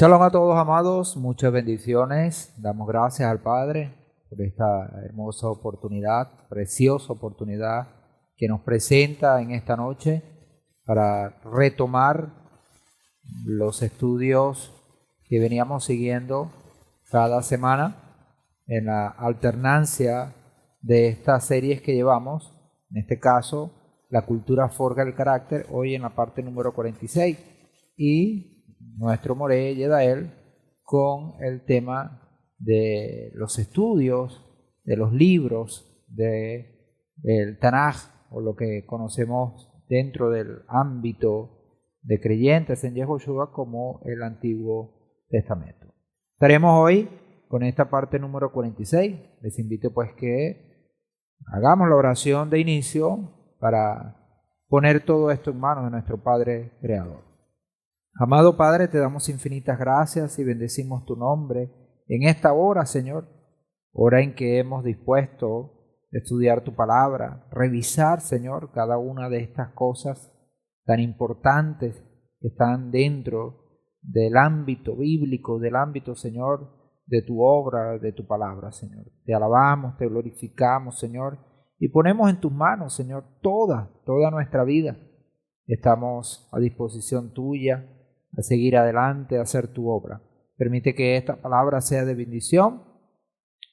Shalom a todos, amados, muchas bendiciones. Damos gracias al Padre por esta hermosa oportunidad, preciosa oportunidad que nos presenta en esta noche para retomar los estudios que veníamos siguiendo cada semana en la alternancia de estas series que llevamos. En este caso, la cultura forja el carácter, hoy en la parte número 46. Y nuestro Moré Yedael con el tema de los estudios, de los libros del Tanaj, o lo que conocemos dentro del ámbito de creyentes en Yehoshua como el Antiguo Testamento. Estaremos hoy con esta parte número 46. Les invito pues que hagamos la oración de inicio para poner todo esto en manos de nuestro Padre Creador. Amado Padre, te damos infinitas gracias y bendecimos tu nombre en esta hora, Señor, hora en que hemos dispuesto a estudiar tu palabra, revisar, Señor, cada una de estas cosas tan importantes que están dentro del ámbito bíblico, del ámbito, Señor, de tu obra, de tu palabra, Señor. Te alabamos, te glorificamos, Señor, y ponemos en tus manos, Señor, toda nuestra vida. Estamos a disposición tuya, a seguir adelante, a hacer tu obra. Permite que esta palabra sea de bendición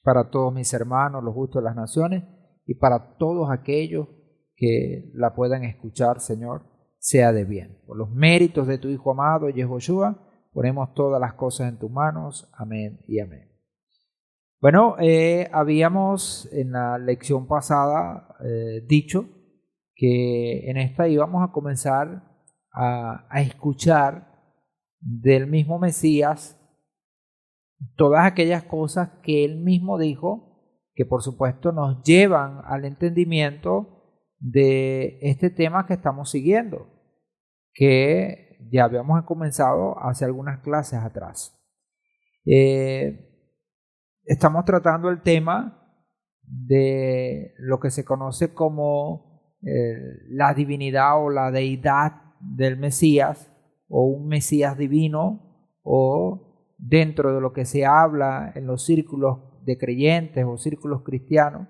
para todos mis hermanos, los justos de las naciones, y para todos aquellos que la puedan escuchar, Señor, sea de bien. Por los méritos de tu Hijo amado, Yehoshua, ponemos todas las cosas en tus manos. Amén y amén. Bueno, habíamos en la lección pasada dicho que en esta íbamos a comenzar a escuchar del mismo Mesías todas aquellas cosas que él mismo dijo, que por supuesto nos llevan al entendimiento de este tema que estamos siguiendo, que ya habíamos comenzado hace algunas clases atrás. Estamos tratando el tema de lo que se conoce como la divinidad o la deidad del Mesías, o un Mesías divino, o dentro de lo que se habla en los círculos de creyentes o círculos cristianos,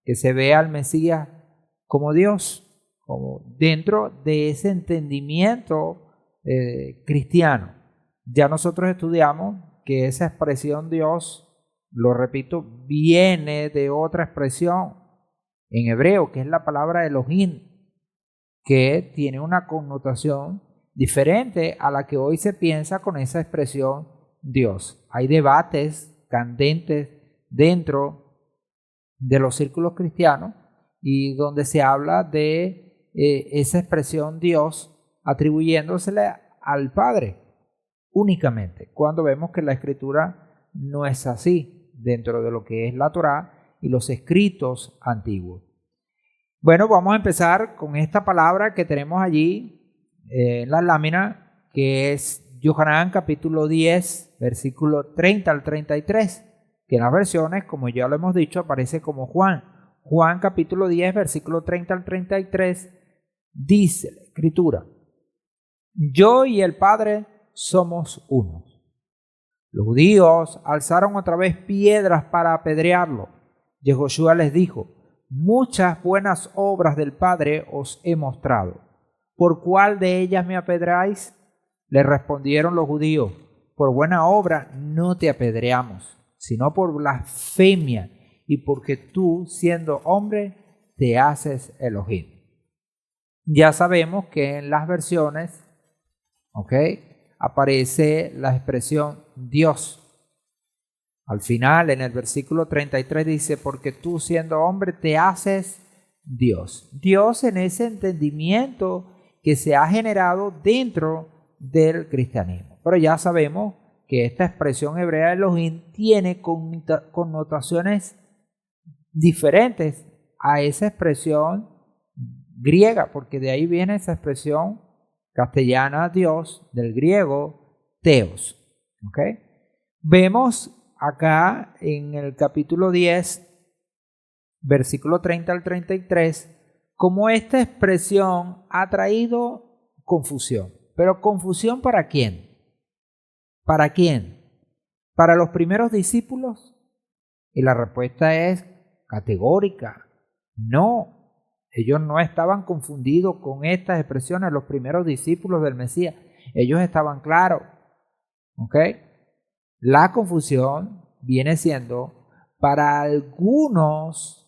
que se ve al Mesías como Dios, como dentro de ese entendimiento cristiano. Ya nosotros estudiamos que esa expresión Dios, lo repito, viene de otra expresión en hebreo, que es la palabra Elohim, que tiene una connotación diferente a la que hoy se piensa con esa expresión Dios. Hay debates candentes dentro de los círculos cristianos y donde se habla de esa expresión Dios atribuyéndosele al Padre únicamente, cuando vemos que la Escritura no es así dentro de lo que es la Torá y los escritos antiguos. Bueno, vamos a empezar con esta palabra que tenemos allí en la lámina, que es Yohanan capítulo 10, versículo 30 al 33, que en las versiones, como ya lo hemos dicho, aparece como Juan. Juan capítulo 10, versículo 30 al 33, dice la Escritura: yo y el Padre somos unos. Los judíos alzaron otra vez piedras para apedrearlo. Yehoshua les dijo: muchas buenas obras del Padre os he mostrado. ¿Por cuál de ellas me apedreáis? Le respondieron los judíos: por buena obra no te apedreamos, sino por blasfemia y porque tú, siendo hombre, te haces Elohim. Ya sabemos que en las versiones, aparece la expresión Dios. Al final, en el versículo 33 dice: porque tú, siendo hombre, te haces Dios. Dios en ese entendimiento que se ha generado dentro del cristianismo. Pero ya sabemos que esta expresión hebrea Elohim tiene connotaciones diferentes a esa expresión griega, porque de ahí viene esa expresión castellana Dios, del griego Theos. Vemos acá en el capítulo 10, versículo 30 al 33, cómo esta expresión ha traído confusión. ¿Pero confusión para quién? ¿Para quién? ¿Para los primeros discípulos? Y la respuesta es categórica. No, ellos no estaban confundidos con estas expresiones, los primeros discípulos del Mesías. Ellos estaban claros. ¿Ok? La confusión viene siendo para algunos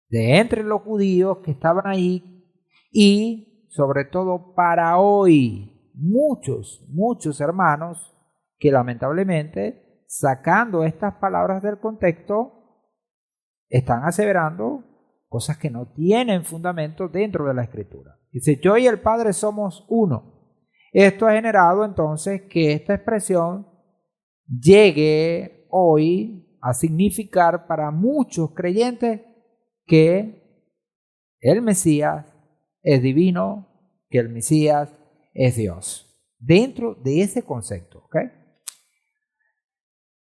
de entre los judíos que estaban ahí y sobre todo para hoy muchos hermanos que lamentablemente sacando estas palabras del contexto están aseverando cosas que no tienen fundamento dentro de la Escritura. Dice, yo y el Padre somos uno. Esto ha generado entonces que esta expresión llegue hoy a significar para muchos creyentes que el Mesías es divino, que el Mesías es Dios. Dentro de ese concepto, ¿ok?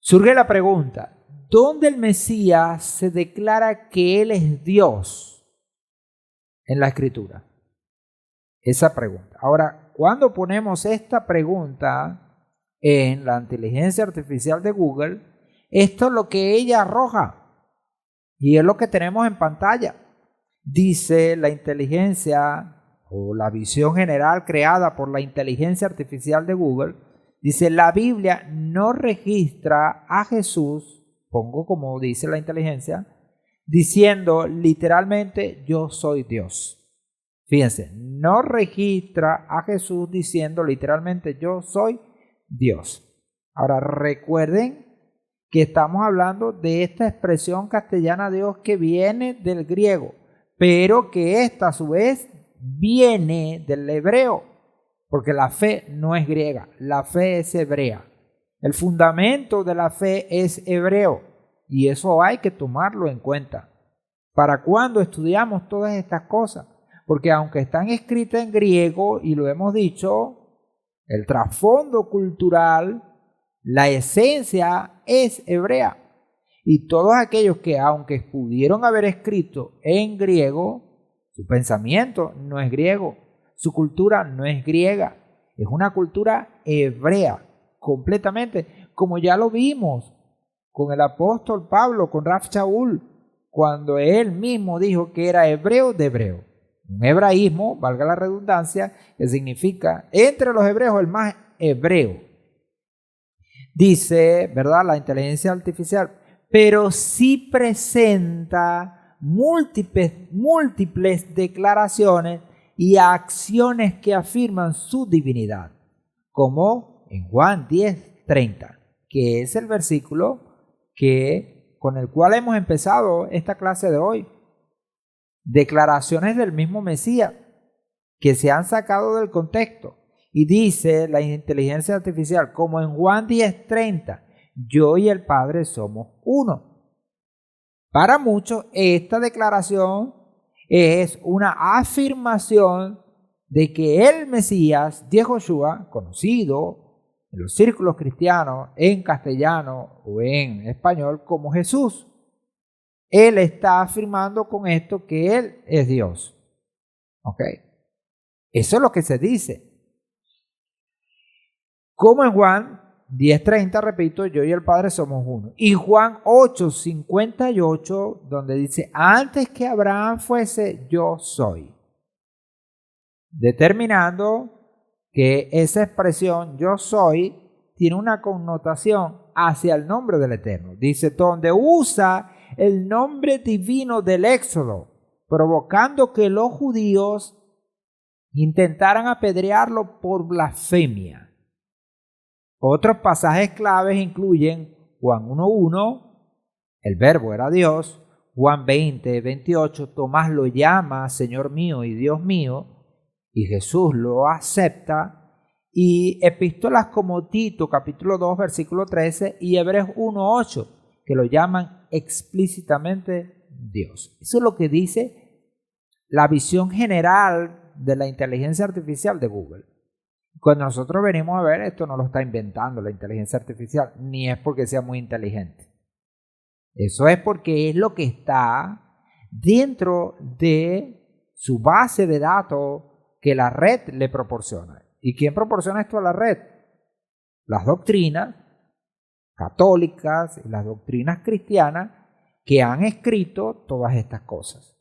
Surge la pregunta, ¿dónde el Mesías se declara que Él es Dios en la Escritura? Esa pregunta. Ahora, cuando ponemos esta pregunta en la inteligencia artificial de Google, esto es lo que ella arroja y es lo que tenemos en pantalla. Dice la inteligencia o la visión general creada por la inteligencia artificial de Google, dice, la Biblia no registra a Jesús, pongo como dice la inteligencia, diciendo literalmente yo soy Dios. Fíjense, no registra a Jesús diciendo literalmente yo soy Dios. Ahora recuerden que estamos hablando de esta expresión castellana Dios que viene del griego, pero que esta a su vez viene del hebreo, porque la fe no es griega, la fe es hebrea. El fundamento de la fe es hebreo y eso hay que tomarlo en cuenta para cuando estudiamos todas estas cosas, porque aunque están escritas en griego y lo hemos dicho, el trasfondo cultural, la esencia es hebrea. Y todos aquellos que aunque pudieron haber escrito en griego, su pensamiento no es griego, su cultura no es griega, es una cultura hebrea completamente, como ya lo vimos con el apóstol Pablo, con Rav Shaul, cuando él mismo dijo que era hebreo de hebreo. Un hebraísmo, valga la redundancia, que significa entre los hebreos el más hebreo. Dice, ¿verdad?, la inteligencia artificial, pero sí presenta múltiples declaraciones y acciones que afirman su divinidad, como en Juan 10:30, que es el versículo con el cual hemos empezado esta clase de hoy. Declaraciones del mismo Mesías que se han sacado del contexto. Y dice la inteligencia artificial, como en Juan 10:30, yo y el Padre somos uno. Para muchos, esta declaración es una afirmación de que el Mesías, Yehoshua, conocido en los círculos cristianos, en castellano o en español como Jesús, él está afirmando con esto que Él es Dios. ¿Ok? Eso es lo que se dice. Como en Juan 10:30, repito, yo y el Padre somos uno. Y Juan 8:58, donde dice, antes que Abraham fuese, yo soy. Determinando que esa expresión yo soy tiene una connotación hacia el nombre del Eterno. Dice, donde usa el nombre divino del Éxodo, provocando que los judíos intentaran apedrearlo por blasfemia. Otros pasajes claves incluyen Juan 1:1, el verbo era Dios, Juan 20:28, Tomás lo llama Señor mío y Dios mío, y Jesús lo acepta, y epístolas como Tito, capítulo 2, versículo 13, y Hebreos 1:8, que lo llaman explícitamente Dios. Eso es lo que dice la visión general de la inteligencia artificial de Google. Cuando nosotros venimos a ver, esto no lo está inventando la inteligencia artificial, ni es porque sea muy inteligente. Eso es porque es lo que está dentro de su base de datos que la red le proporciona. ¿Y quién proporciona esto a la red? las doctrinas católicas y las doctrinas cristianas que han escrito todas estas cosas.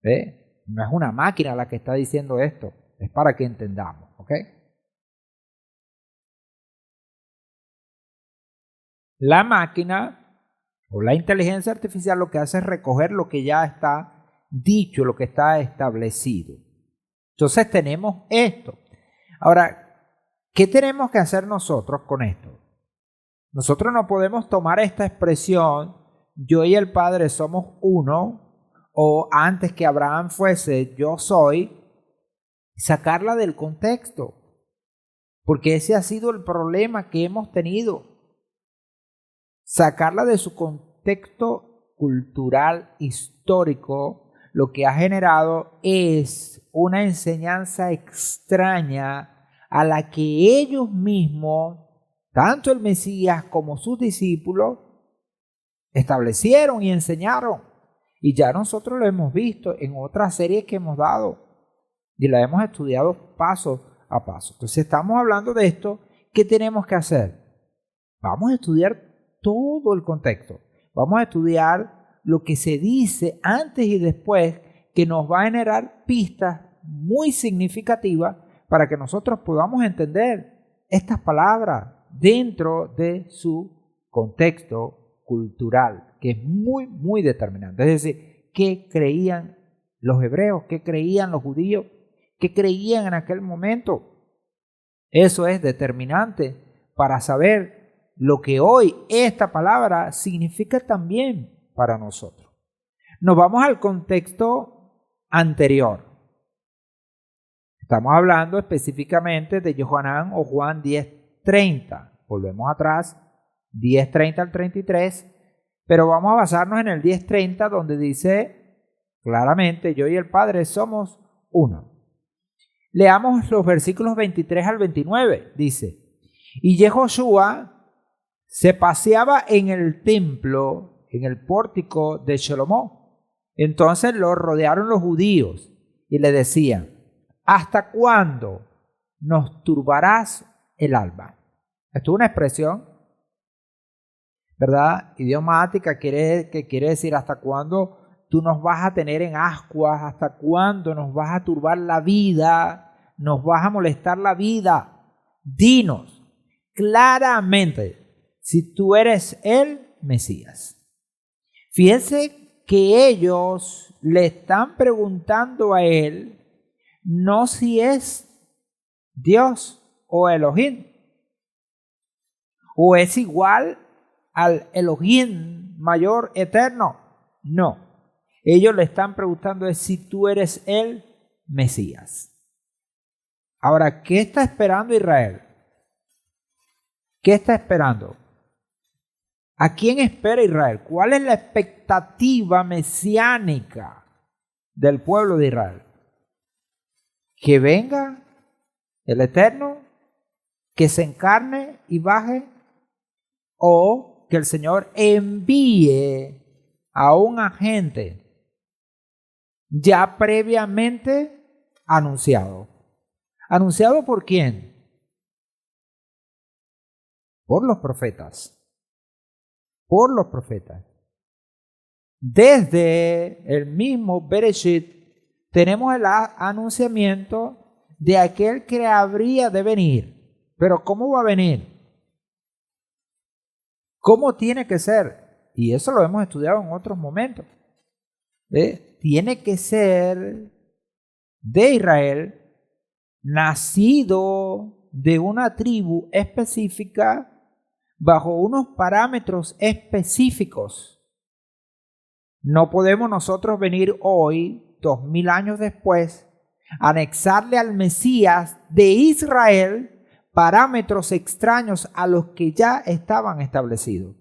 ¿Ve? No es una máquina la que está diciendo esto, es para que entendamos, ¿ok? La máquina o la inteligencia artificial lo que hace es recoger lo que ya está dicho, lo que está establecido. Entonces tenemos esto. Ahora, ¿qué tenemos que hacer nosotros con esto? Nosotros no podemos tomar esta expresión, yo y el Padre somos uno, o antes que Abraham fuese yo soy, sacarla del contexto, porque ese ha sido el problema que hemos tenido. Sacarla de su contexto cultural, histórico, lo que ha generado es una enseñanza extraña a la que ellos mismos, tanto el Mesías como sus discípulos, establecieron y enseñaron. Y ya nosotros lo hemos visto en otras series que hemos dado y la hemos estudiado paso a paso. Entonces estamos hablando de esto. ¿Qué tenemos que hacer? Vamos a estudiar todo el contexto. Vamos a estudiar lo que se dice antes y después, que nos va a generar pistas muy significativas para que nosotros podamos entender estas palabras dentro de su contexto cultural, que es muy, muy determinante. Es decir, ¿qué creían los hebreos? ¿Qué creían los judíos? ¿Qué creían en aquel momento? Eso es determinante para saber lo que hoy esta palabra significa también para nosotros. Nos vamos al contexto anterior. Estamos hablando específicamente de Johanán o Juan 10:30. Volvemos atrás, 10:30 al 33, pero vamos a basarnos en el 10:30 donde dice claramente, yo y el Padre somos uno. Leamos los versículos 23 al 29. Dice, y Yehoshua se paseaba en el templo, en el pórtico de Salomón. Entonces lo rodearon los judíos y le decían, ¿hasta cuándo nos turbarás el alma? Esto es una expresión, ¿verdad? Idiomática, que quiere decir hasta cuándo tú nos vas a tener en ascuas, hasta cuándo nos vas a turbar la vida, nos vas a molestar la vida. Dinos claramente si tú eres el Mesías. Fíjense que ellos le están preguntando a él no si es Dios o Elohim, o es igual al Elohim mayor eterno. No, ellos le están preguntando es si tú eres el Mesías. Ahora, ¿qué está esperando Israel? ¿Qué está esperando? ¿A quién espera Israel? ¿Cuál es la expectativa mesiánica del pueblo de Israel? ¿Que venga el Eterno? ¿Que se encarne y baje? ¿O que el Señor envíe a un agente ya previamente anunciado? ¿Anunciado por quién? Por los profetas. Por los profetas. Desde el mismo Bereshit tenemos el anunciamiento de aquel que habría de venir. Pero ¿cómo va a venir? ¿Cómo tiene que ser? Y eso lo hemos estudiado en otros momentos. Tiene que ser de Israel, nacido de una tribu específica, bajo unos parámetros específicos. No podemos nosotros venir hoy, 2000 años después, anexarle al Mesías de Israel parámetros extraños a los que ya estaban establecidos.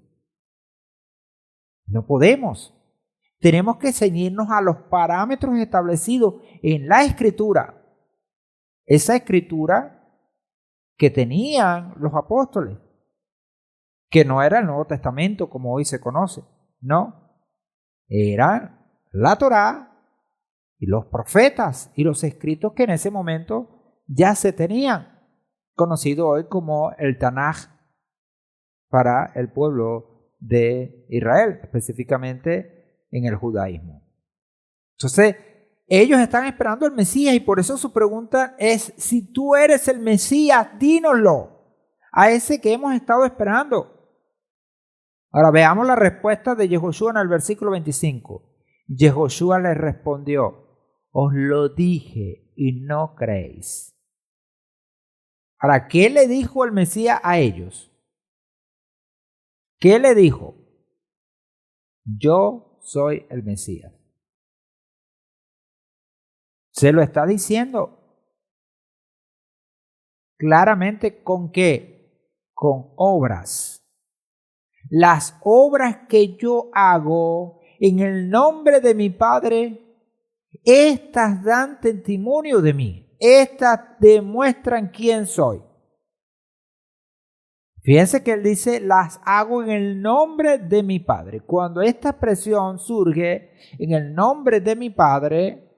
No podemos. Tenemos que ceñirnos a los parámetros establecidos en la Escritura. Esa Escritura que tenían los apóstoles, que no era el Nuevo Testamento como hoy se conoce, no. Era la Torá y los profetas y los escritos que en ese momento ya se tenían, conocido hoy como el Tanaj para el pueblo de Israel, específicamente en el judaísmo. Entonces, ellos están esperando al Mesías y por eso su pregunta es: si tú eres el Mesías, dínoslo, a ese que hemos estado esperando. Ahora veamos la respuesta de Yehoshua en el versículo 25. Yehoshua les respondió: os lo dije y no creéis. Ahora, ¿qué le dijo el Mesías a ellos? ¿Qué le dijo? Yo soy el Mesías. Se lo está diciendo claramente. ¿Con qué? Con obras. Las obras que yo hago en el nombre de mi Padre, estas dan testimonio de mí. Estas demuestran quién soy. Fíjense que él dice: las hago en el nombre de mi Padre. Cuando esta expresión surge en el nombre de mi Padre,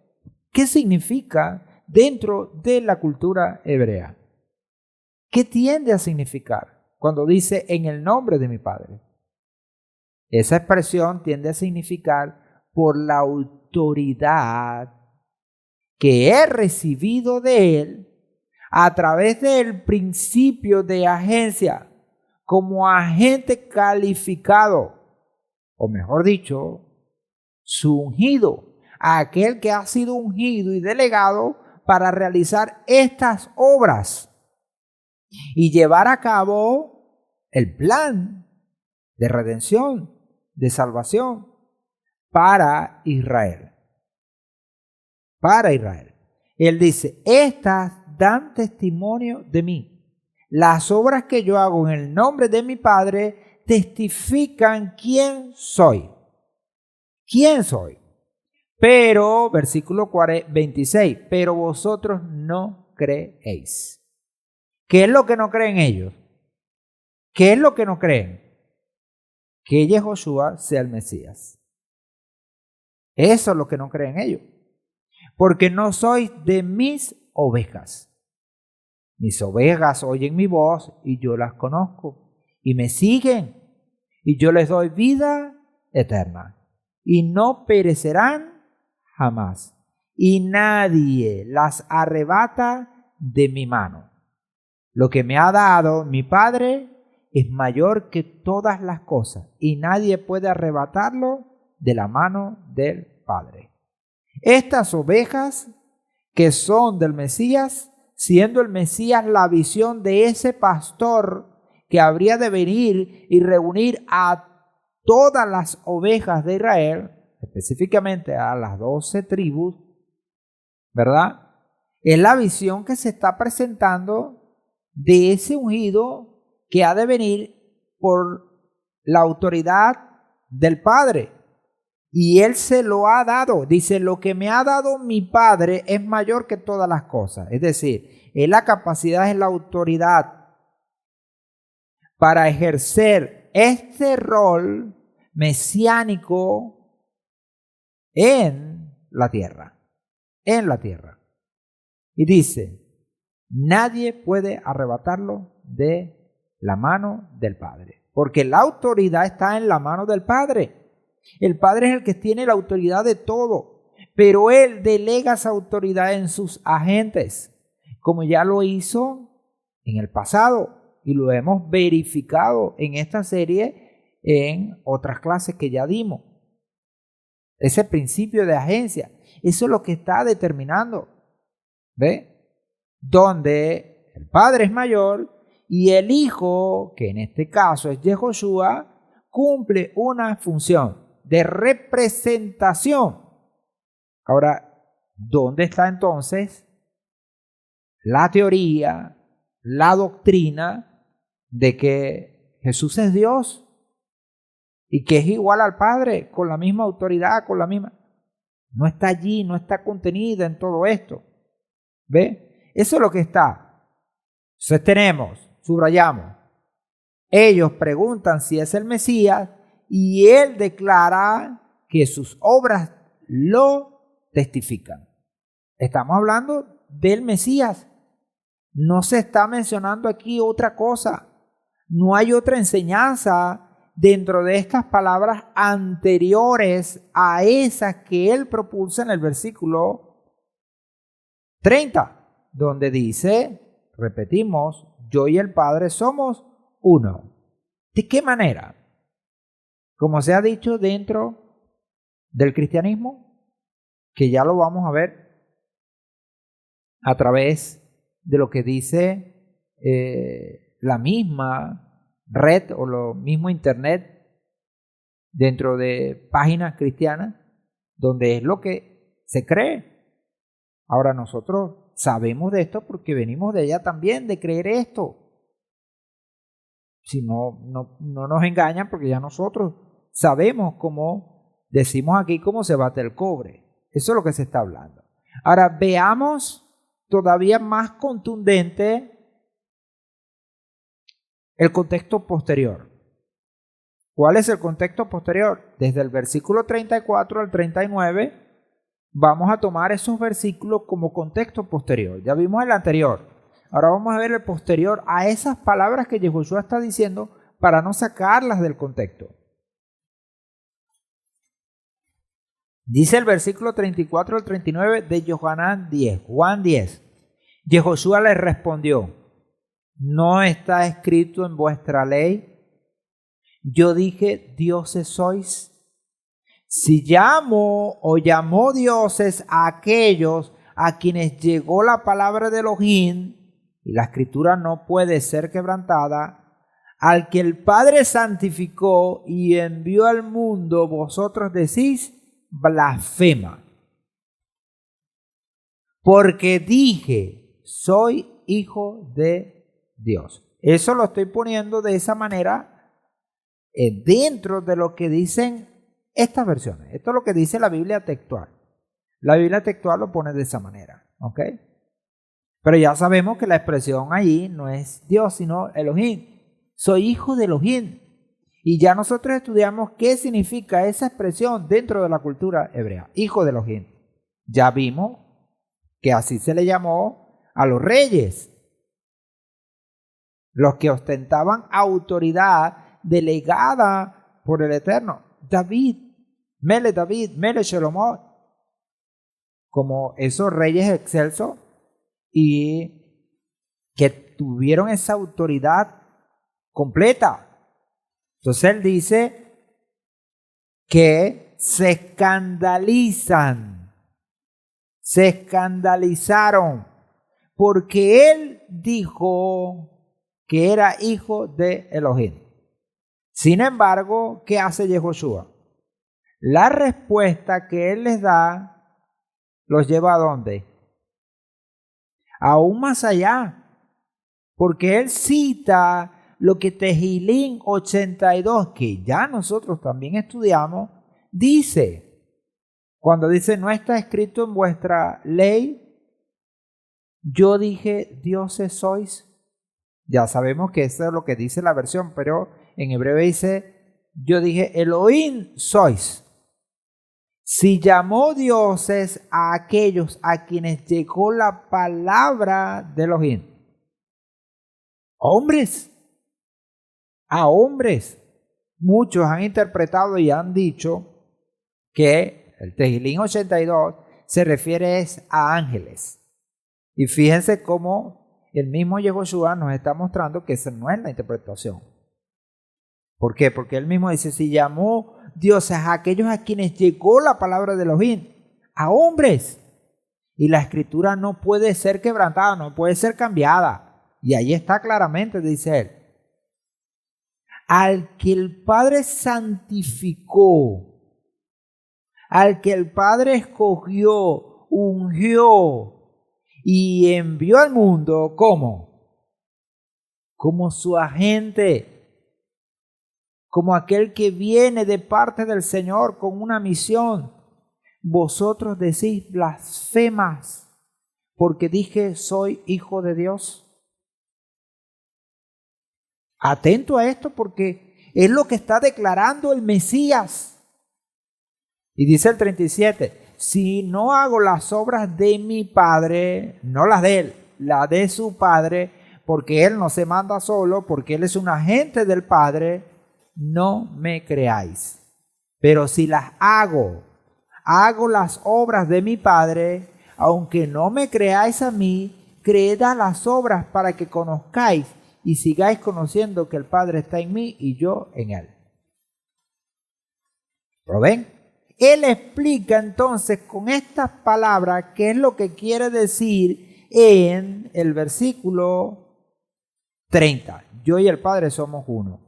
¿qué significa dentro de la cultura hebrea? ¿Qué tiende a significar cuando dice en el nombre de mi Padre? Esa expresión tiende a significar por la autoridad que he recibido de Él a través del principio de agencia, como agente calificado, o mejor dicho, su ungido, aquel que ha sido ungido y delegado para realizar estas obras y llevar a cabo el plan de redención, de salvación para Israel. Para Israel. Él dice: estas dan testimonio de mí. Las obras que yo hago en el nombre de mi Padre testifican quién soy. ¿Quién soy? Pero, versículo 26, pero vosotros no creéis. ¿Qué es lo que no creen ellos? ¿Qué es lo que no creen? Que Yehoshua sea el Mesías. Eso es lo que no creen ellos. Porque no sois de mis ovejas. Mis ovejas oyen mi voz y yo las conozco y me siguen y yo les doy vida eterna y no perecerán jamás y nadie las arrebata de mi mano. Lo que me ha dado mi Padre es mayor que todas las cosas y nadie puede arrebatarlo de la mano del Padre. Estas ovejas que son del Mesías, siendo el Mesías la visión de ese pastor que habría de venir y reunir a todas las ovejas de Israel, específicamente a las 12 tribus, ¿verdad? Es la visión que se está presentando de ese ungido que ha de venir por la autoridad del Padre. Y Él se lo ha dado. Dice: lo que me ha dado mi Padre es mayor que todas las cosas. Es decir, es la capacidad, es la autoridad para ejercer este rol mesiánico en la tierra. En la tierra. Y dice: nadie puede arrebatarlo de la mano del Padre. Porque la autoridad está en la mano del Padre. El Padre es el que tiene la autoridad de todo, pero Él delega esa autoridad en sus agentes, como ya lo hizo en el pasado y lo hemos verificado en esta serie en otras clases que ya dimos. Ese principio de agencia, eso es lo que está determinando, ¿ve? Donde el Padre es mayor y el Hijo, que en este caso es Yehoshua, cumple una función de representación. Ahora, ¿dónde está entonces la teoría, la doctrina de que Jesús es Dios y que es igual al Padre, con la misma autoridad, con la misma? No está allí, no está contenida en todo esto. ¿Ve? Eso es lo que está. Entonces tenemos, subrayamos, ellos preguntan si es el Mesías y Él declara que sus obras lo testifican. Estamos hablando del Mesías. No se está mencionando aquí otra cosa. No hay otra enseñanza dentro de estas palabras anteriores a esas que él propulsa en el versículo 30, donde dice, repetimos, yo y el Padre somos uno. ¿De qué manera? Como se ha dicho dentro del cristianismo, que ya lo vamos a ver a través de lo que dice la misma red o lo mismo internet dentro de páginas cristianas, donde es lo que se cree. Ahora nosotros sabemos de esto porque venimos de allá también, de creer esto. Si no nos engañan, porque ya nosotros sabemos cómo, decimos aquí, cómo se bate el cobre. Eso es lo que se está hablando. Ahora veamos todavía más contundente el contexto posterior. ¿Cuál es el contexto posterior? Desde el versículo 34 al 39, vamos a tomar esos versículos como contexto posterior. Ya vimos el anterior. Ahora vamos a ver el posterior a esas palabras que Yehoshua está diciendo para no sacarlas del contexto. Dice el versículo 34 al 39 de Juan 10. Yehoshua le respondió, ¿no está escrito en vuestra ley? Yo dije, dioses sois. Si llamo o llamó dioses a aquellos a quienes llegó la palabra de Elohim, y la escritura no puede ser quebrantada, al que el Padre santificó y envió al mundo, vosotros decís blasfema. Porque dije, soy hijo de Dios. Eso lo estoy poniendo de esa manera dentro de lo que dicen estas versiones. Esto es lo que dice la Biblia textual. La Biblia textual lo pone de esa manera, ¿ok? Pero ya sabemos que la expresión allí no es Dios, sino Elohim. Soy hijo de Elohim. Y ya nosotros estudiamos qué significa esa expresión dentro de la cultura hebrea. Hijo de Elohim. Ya vimos que así se le llamó a los reyes. Los que ostentaban autoridad delegada por el Eterno. David, Mele Shelomot. Como esos reyes excelsos y que tuvieron esa autoridad completa. Entonces él dice que se escandalizaron, porque él dijo que era hijo de Elohim. Sin embargo, ¿qué hace Yehoshua? La respuesta que él les da los lleva ¿a dónde? Aún más allá, porque él cita lo que Tehilín 82, que ya nosotros también estudiamos, dice, cuando dice, no está escrito en vuestra ley, yo dije, dioses sois. Ya sabemos que eso es lo que dice la versión, pero en hebreo dice, yo dije, Elohim sois. Si llamó dioses a aquellos a quienes llegó la palabra de Elohim. Hombres. A hombres. Muchos han interpretado y han dicho que el Tehilín 82 se refiere a ángeles. Y fíjense cómo el mismo Yehoshua nos está mostrando que esa no es la interpretación. ¿Por qué? Porque él mismo dice, si llamó dioses a aquellos a quienes llegó la palabra de Elohim, a hombres. Y la escritura no puede ser quebrantada, no puede ser cambiada. Y ahí está claramente, dice él. Al que el Padre santificó, al que el Padre escogió, ungió y envió al mundo, ¿cómo? Como su agente. Como aquel que viene de parte del Señor con una misión. Vosotros decís blasfemas, porque dije, soy hijo de Dios. Atento a esto, porque es lo que está declarando el Mesías. Y dice el 37, si no hago las obras de mi Padre, no las de él, las de su Padre, porque Él no se manda solo, porque Él es un agente del Padre, no me creáis. Pero si las hago las obras de mi Padre, aunque no me creáis a mí, creed a las obras para que conozcáis y sigáis conociendo que el Padre está en mí y yo en Él. ¿Lo ven? Él explica entonces con estas palabras qué es lo que quiere decir en el versículo 30. Yo y el Padre somos uno.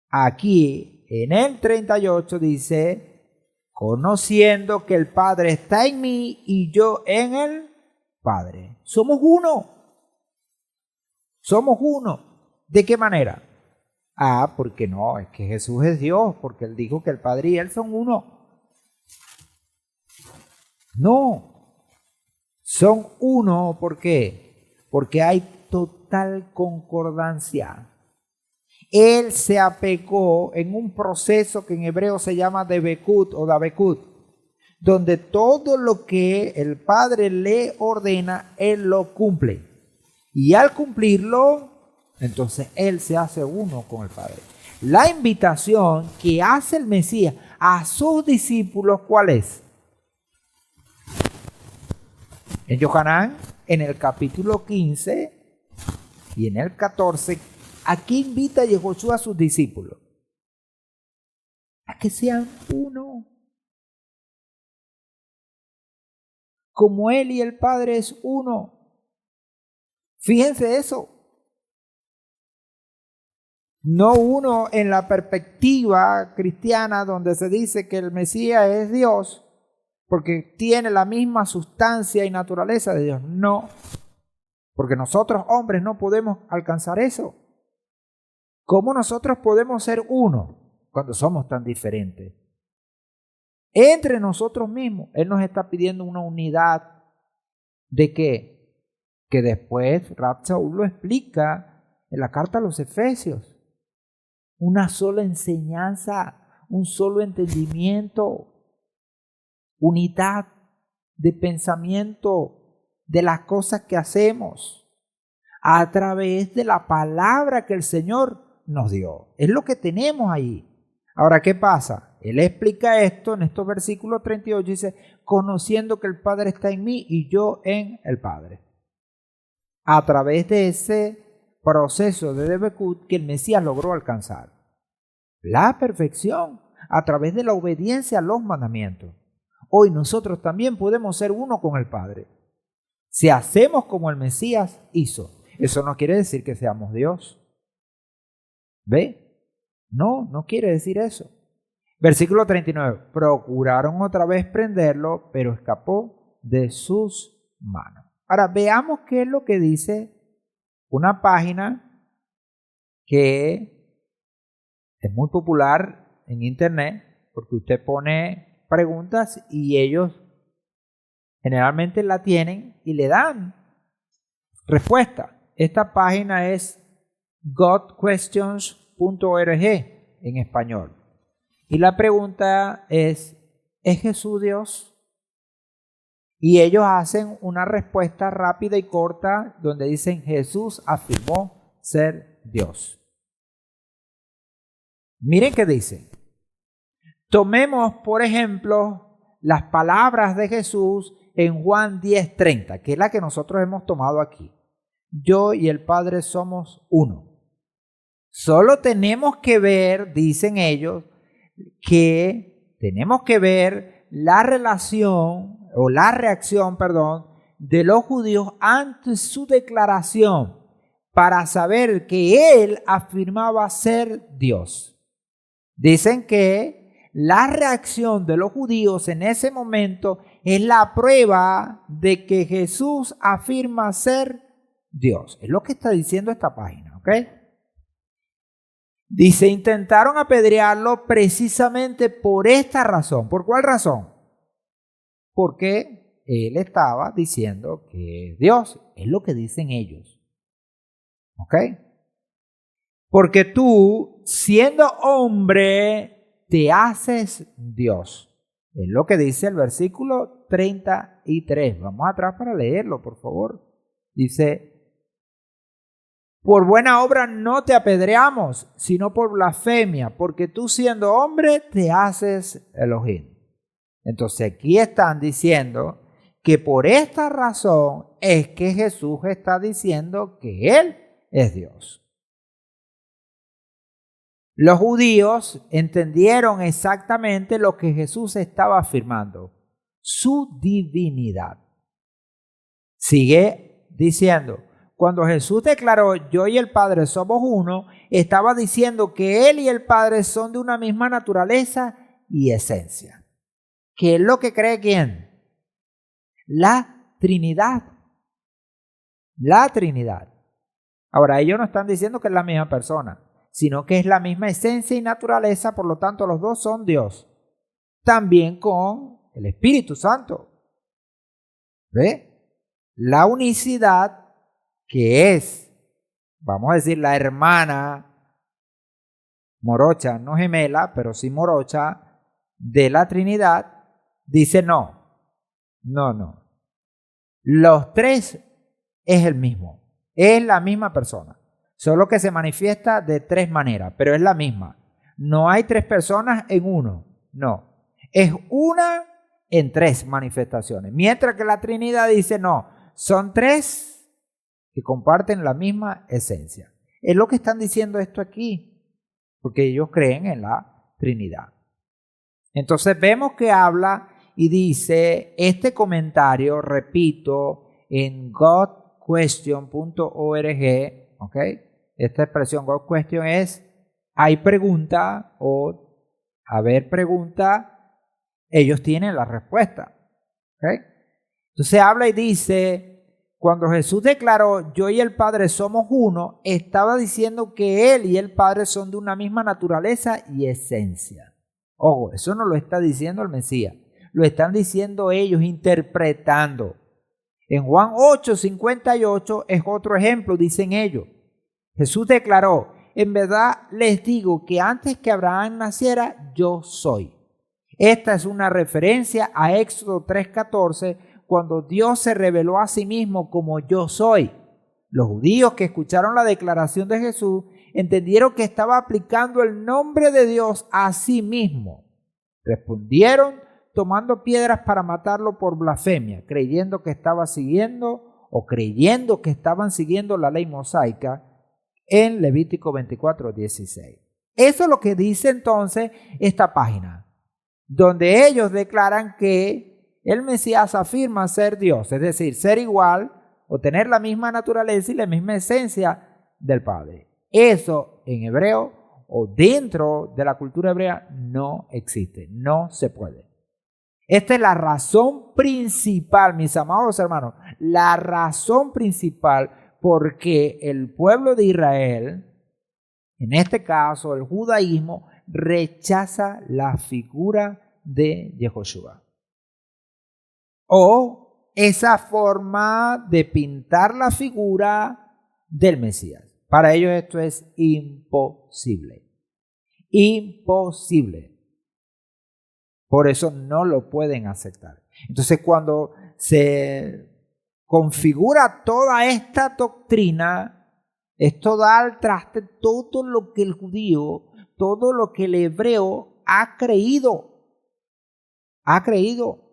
Aquí en el 38 dice, conociendo que el Padre está en mí y yo en el Padre. Somos uno. Somos uno. ¿De qué manera? Porque no, es que Jesús es Dios, porque Él dijo que el Padre y Él son uno. No, son uno, ¿por qué? Porque hay total concordancia. Él se apegó en un proceso que en hebreo se llama debekut o dabekut, donde todo lo que el Padre le ordena, Él lo cumple. Y al cumplirlo, entonces Él se hace uno con el Padre. La invitación que hace el Mesías a sus discípulos, ¿cuál es? En Yohanan, en el capítulo 15 y en el 14, aquí invita a Yahushua a sus discípulos a que sean uno. Como Él y el Padre es uno. Fíjense eso. No uno en la perspectiva cristiana donde se dice que el Mesías es Dios porque tiene la misma sustancia y naturaleza de Dios. No, porque nosotros hombres no podemos alcanzar eso. ¿Cómo nosotros podemos ser uno cuando somos tan diferentes? Entre nosotros mismos, Él nos está pidiendo una unidad. ¿De qué? Que después Rab Shaul lo explica en la carta a los Efesios. Una sola enseñanza, un solo entendimiento, unidad de pensamiento de las cosas que hacemos a través de la palabra que el Señor nos dio. Es lo que tenemos ahí. Ahora, ¿qué pasa? Él explica esto en estos versículos 38, dice, conociendo que el Padre está en mí y yo en el Padre. A través de ese proceso de debekut que el Mesías logró alcanzar. La perfección a través de la obediencia a los mandamientos. Hoy nosotros también podemos ser uno con el Padre. Si hacemos como el Mesías hizo, eso no quiere decir que seamos Dios. ¿Ve? No quiere decir eso. Versículo 39. Procuraron otra vez prenderlo, pero escapó de sus manos. Ahora veamos qué es lo que dice una página que es muy popular en internet, porque usted pone preguntas y ellos generalmente la tienen y le dan respuesta. Esta página es godquestions.org en español. Y la pregunta ¿es Jesús Dios? Y ellos hacen una respuesta rápida y corta donde dicen Jesús afirmó ser Dios. Miren qué dice. Tomemos, por ejemplo, las palabras de Jesús en Juan 10:30, que es la que nosotros hemos tomado aquí. Yo y el Padre somos uno. Solo tenemos que ver, dicen ellos, que tenemos que ver la relación o la reacción, de los judíos ante su declaración para saber que Él afirmaba ser Dios. Dicen que la reacción de los judíos en ese momento es la prueba de que Jesús afirma ser Dios. Es lo que está diciendo esta página, ¿ok? Dice, intentaron apedrearlo precisamente por esta razón. ¿Por cuál razón? Porque él estaba diciendo que Dios, es lo que dicen ellos. ¿Ok? Porque tú, siendo hombre, te haces Dios. Es lo que dice el versículo 33. Vamos atrás para leerlo, por favor. Dice, Por buena obra no te apedreamos, sino por blasfemia, porque tú siendo hombre te haces Elohim. Entonces aquí están diciendo que por esta razón es que Jesús está diciendo que Él es Dios. Los judíos entendieron exactamente lo que Jesús estaba afirmando, su divinidad. Sigue diciendo, cuando Jesús declaró, yo y el Padre somos uno, estaba diciendo que Él y el Padre son de una misma naturaleza y esencia. ¿Qué es lo que cree quién? La Trinidad. La Trinidad. Ahora, ellos no están diciendo que es la misma persona, sino que es la misma esencia y naturaleza, por lo tanto los dos son Dios. También con el Espíritu Santo. ¿Ve? La unicidad que es, vamos a decir, la hermana morocha, no gemela, pero sí morocha, de la Trinidad, dice no. Los tres es el mismo, es la misma persona, solo que se manifiesta de tres maneras, pero es la misma. No hay tres personas en uno, no. Es una en tres manifestaciones, mientras que la Trinidad dice no, son tres que comparten la misma esencia. Es lo que están diciendo esto aquí, porque ellos creen en la Trinidad. Entonces vemos que habla y dice, este comentario, repito, en godquestion.org, ¿ok? Esta expresión God question es, hay pregunta o haber pregunta, ellos tienen la respuesta, ¿ok? Entonces habla y dice, cuando Jesús declaró, yo y el Padre somos uno, estaba diciendo que Él y el Padre son de una misma naturaleza y esencia. Ojo, eso no lo está diciendo el Mesías, lo están diciendo ellos interpretando. En Juan 8:58 es otro ejemplo, dicen ellos. Jesús declaró, en verdad les digo que antes que Abraham naciera, yo soy. Esta es una referencia a Éxodo 3:14, cuando Dios se reveló a sí mismo como yo soy. Los judíos que escucharon la declaración de Jesús entendieron que estaba aplicando el nombre de Dios a sí mismo. Respondieron tomando piedras para matarlo por blasfemia, creyendo que estaban siguiendo la ley mosaica en Levítico 24:16. Eso es lo que dice entonces esta página, donde ellos declaran que el Mesías afirma ser Dios, es decir, ser igual o tener la misma naturaleza y la misma esencia del Padre. Eso en hebreo o dentro de la cultura hebrea no existe, no se puede. Esta es la razón principal, mis amados hermanos, la razón principal por qué el pueblo de Israel, en este caso el judaísmo, rechaza la figura de Yehoshua. O esa forma de pintar la figura del Mesías. Para ellos esto es imposible. Imposible. Por eso no lo pueden aceptar. Entonces cuando se configura toda esta doctrina, esto da al traste todo lo que el judío, todo lo que el hebreo ha creído. Ha creído.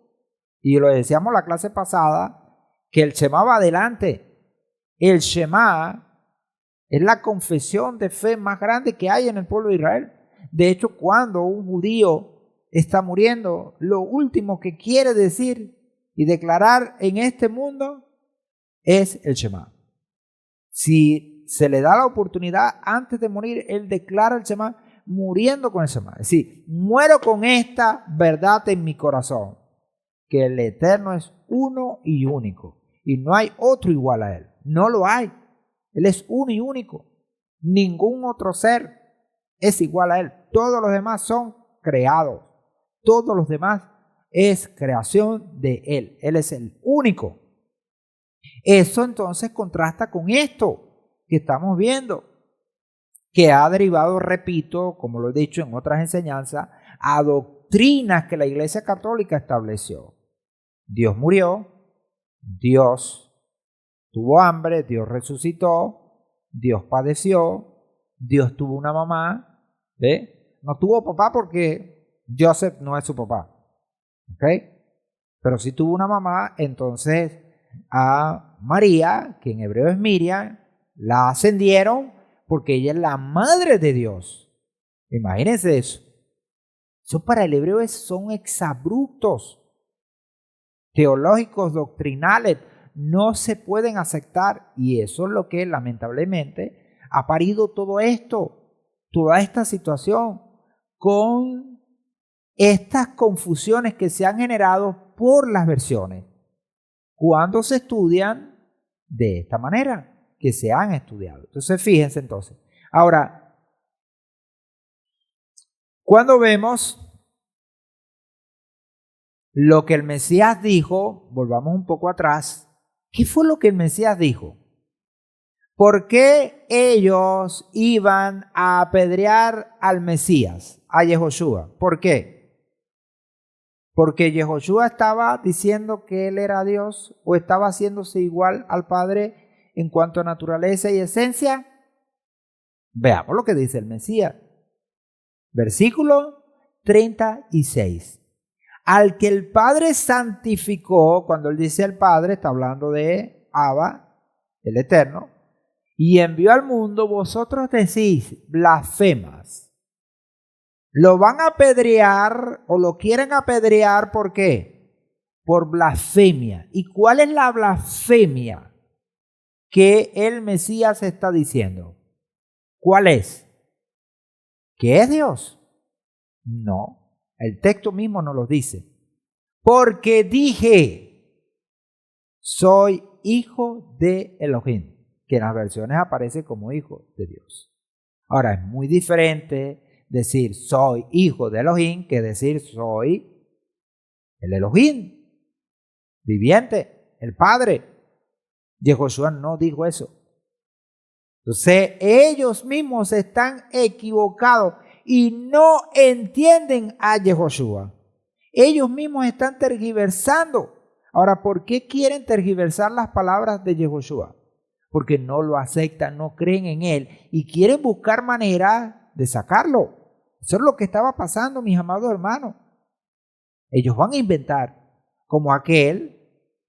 Y lo decíamos la clase pasada, que el Shema va adelante. El Shema es la confesión de fe más grande que hay en el pueblo de Israel. De hecho, cuando un judío está muriendo, lo último que quiere decir y declarar en este mundo es el Shema. Si se le da la oportunidad antes de morir, él declara el Shema muriendo con el Shema. Es decir, muero con esta verdad en mi corazón, que el Eterno es uno y único y no hay otro igual a Él. No lo hay. Él es uno y único. Ningún otro ser es igual a Él. Todos los demás son creados. Todos los demás es creación de Él. Él es el único. Eso entonces contrasta con esto que estamos viendo, que ha derivado, repito, como lo he dicho en otras enseñanzas, a doctrinas que la Iglesia Católica estableció. Dios murió, Dios tuvo hambre, Dios resucitó, Dios padeció, Dios tuvo una mamá, ¿ve? No tuvo papá porque Joseph no es su papá, ¿ok? Pero sí tuvo una mamá. Entonces a María, que en hebreo es Miriam, la ascendieron porque ella es la madre de Dios. Imagínense eso. Eso para el hebreo son exabruptos teológicos, doctrinales, no se pueden aceptar, y eso es lo que lamentablemente ha parido todo esto, toda esta situación, con estas confusiones que se han generado por las versiones, cuando se estudian de esta manera, que se han estudiado. Entonces, fíjense entonces. Ahora, cuando vemos lo que el Mesías dijo, volvamos un poco atrás. ¿Qué fue lo que el Mesías dijo? ¿Por qué ellos iban a apedrear al Mesías, a Yehoshua? ¿Por qué? ¿Porque Yehoshua estaba diciendo que él era Dios o estaba haciéndose igual al Padre en cuanto a naturaleza y esencia? Veamos lo que dice el Mesías. Versículo 36. Al que el Padre santificó, cuando él dice el Padre, está hablando de Abba, el Eterno, y envió al mundo, vosotros decís blasfemas. Lo van a apedrear o lo quieren apedrear, ¿por qué? Por blasfemia. ¿Y cuál es la blasfemia que el Mesías está diciendo? ¿Cuál es? ¿Que es Dios? No. El texto mismo nos lo dice. Porque dije, soy hijo de Elohim, que en las versiones aparece como hijo de Dios. Ahora, es muy diferente decir soy hijo de Elohim que decir soy el Elohim viviente, el Padre. Yehoshua no dijo eso. Entonces, ellos mismos están equivocados y no entienden a Yehoshua. Ellos mismos están tergiversando. Ahora, ¿por qué quieren tergiversar las palabras de Yehoshua? Porque no lo aceptan, no creen en él y quieren buscar manera de sacarlo. Eso es lo que estaba pasando, mis amados hermanos. Ellos van a inventar, como aquel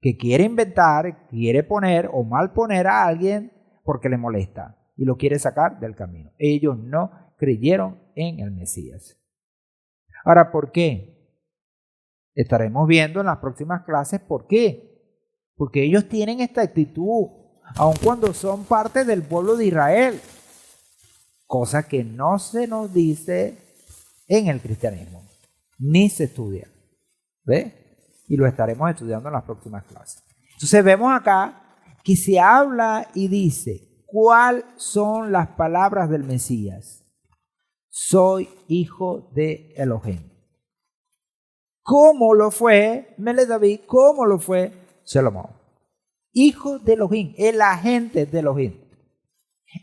que quiere inventar, quiere poner o mal poner a alguien porque le molesta y lo quiere sacar del camino. Ellos no creyeron en el Mesías. Ahora, ¿por qué? Estaremos viendo en las próximas clases por qué. Porque ellos tienen esta actitud, aun cuando son parte del pueblo de Israel, cosa que no se nos dice en el cristianismo, ni se estudia. ¿Ve? Y lo estaremos estudiando en las próximas clases. Entonces vemos acá que se habla y dice, ¿cuáles son las palabras del Mesías? Soy hijo de Elohim. ¿Cómo lo fue Mele David? ¿Cómo lo fue Salomón? Hijo de Elohim, el agente de Elohim.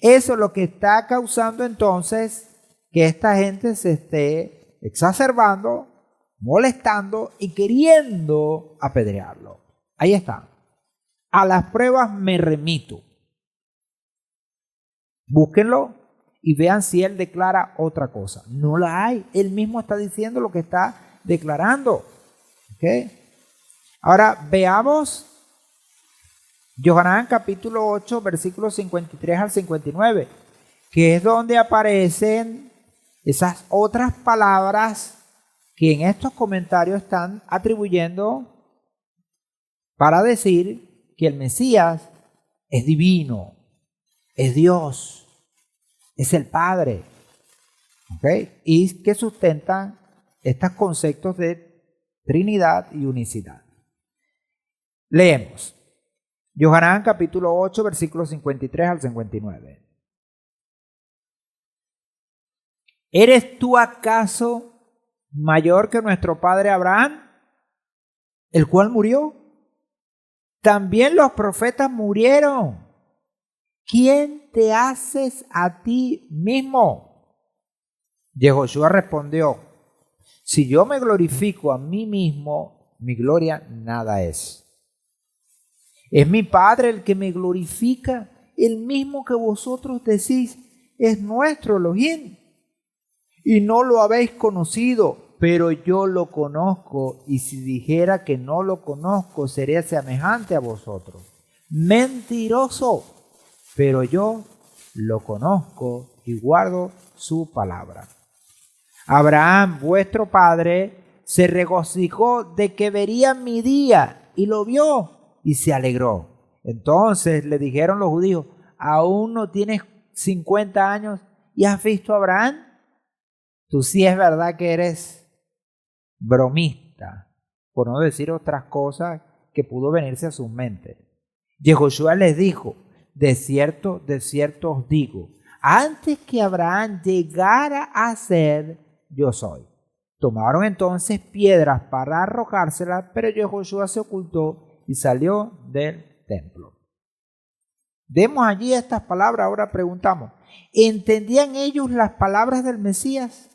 Eso es lo que está causando entonces que esta gente se esté exacerbando, molestando y queriendo apedrearlo. Ahí está. A las pruebas me remito. Búsquenlo y vean si él declara otra cosa. No la hay. Él mismo está diciendo lo que está declarando. ¿Okay? Ahora veamos Yohanan capítulo 8, versículos 53 al 59, que es donde aparecen esas otras palabras que en estos comentarios están atribuyendo para decir que el Mesías es divino, es Dios, es el Padre, ¿okay? Y que sustentan estos conceptos de Trinidad y unicidad. Leemos Yohanan capítulo 8, versículos 53 al 59. ¿Eres tú acaso mayor que nuestro padre Abraham, el cual murió? También los profetas murieron. ¿Quién te haces a ti mismo? Yehoshua respondió, si yo me glorifico a mí mismo, mi gloria nada es. Es mi Padre el que me glorifica, el mismo que vosotros decís es nuestro Elohim, y no lo habéis conocido, pero yo lo conozco, y si dijera que no lo conozco, sería semejante a vosotros. Mentiroso, pero yo lo conozco y guardo su palabra. Abraham, vuestro padre, se regocijó de que vería mi día, y lo vio, y se alegró. Entonces le dijeron los judíos: ¿aún no tienes 50 años y has visto a Abraham? Tú sí es verdad que eres bromista, por no decir otras cosas que pudo venirse a su mente. Yehoshua les dijo: de cierto os digo, antes que Abraham llegara a ser, yo soy. Tomaron entonces piedras para arrojárselas, pero Yehoshua se ocultó y salió del templo. Vemos allí estas palabras. Ahora preguntamos: ¿entendían ellos las palabras del Mesías?